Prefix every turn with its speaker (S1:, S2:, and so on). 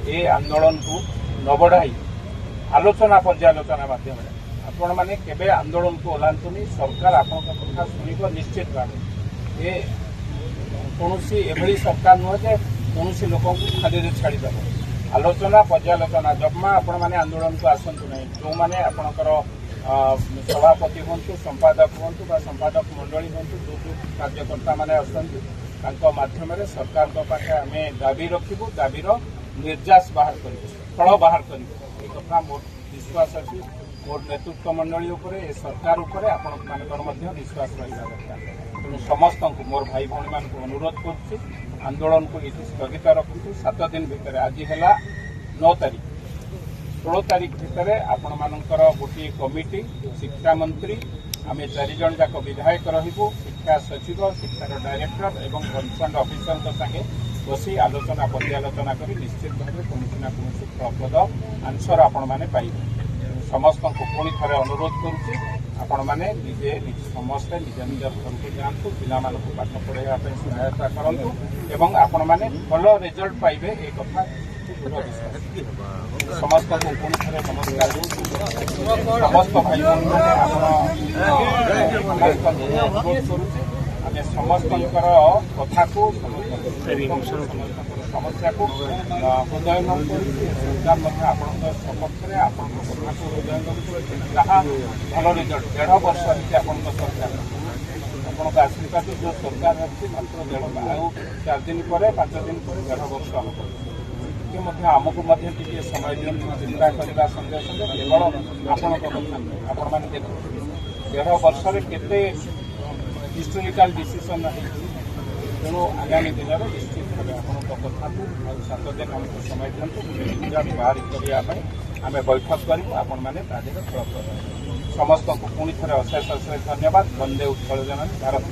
S1: ए आंदोलन को न बढ़ाई आलोचना पर्यालोचना माध्यम आपण मैंने केबे आंदोलन को ओलांतुनी सरकार आपन कथा सुनिब निश्चित भाव ये कौन एभली सरकार नुह जे कौन लोक खाली छाड़ीदेव आलोचना पर्यालोचना जमा आपण मैंने आंदोलन को आसतु ना जो मैंने आपणकर सभापति हूँ संपादक हूँ संपादक मंडली हूँ जो जो कार्यकर्ता मैंने आसतम सरकार पाखे आम दाबी रखू दाबीर निर्यास बाहर कर फल बाहर कर मोर विश्वास अच्छी मोर नेतृत्व मंडली उपरे सरकार उपरे आपण विश्वास रहा दरकार तेणु समस्त मोर भाई भाई मान अनुरोध कर आंदोलन को ये स्थगित रखु 7 दिन भितर आज है 9 तारीख 16 तारीख भितर आपण मानकर गोटे कमिटी शिक्षा मंत्री आम 4 जन जाक विधायक रहिबु शिक्षा सचिव शिक्षार डायरेक्टर एवं कनसर्न ऑफिसर संगे बसी आलोचना पर्यालोचना कर निश्चित भाव कौन ना कौन फलप्रद आंसर आपण मैंने पाइबे समस्त को पुणी थे अनुरोध करुच्ची आपण मैंने निजे समस्ते निज निज घर को जातु पिला पाठ पढ़ाई सहायता करूँ एवं आपण मैंने भल रिजल्ट पाइबे ये कथा समस्त को पुणी थे नमस्कार समस्त भाई अनुरोध करुचे आम समस्त कथा को समस्या को हृदयंगम सरकार आपण सपक्ष में आपण कथा को हृदयंगम जहाँ भल रिजल्ट 1.5 वर्ष आपण सरकार आपण आशीर्वाद जो सरकार अच्छी मात्र 4 दिन पर 5 दिन पर 1.5 वर्ष आमको समय दिखाँ चिंता करने संगे संगे केवल आपण कथा आपण मैंने देखते 1.5 वर्ष केते हिस्टोरिकल डिसीजन तेणु आगामी दिन में निश्चित भाव आपण कथा को 7 दिन आमको समय दिखाँ बाहर करने आम बैठक करूँ आपण मैंने फलप्रद समस्त को पुणी थे अशेष अशेष धन्यवाद। वंदे उत्कल जननी भारत।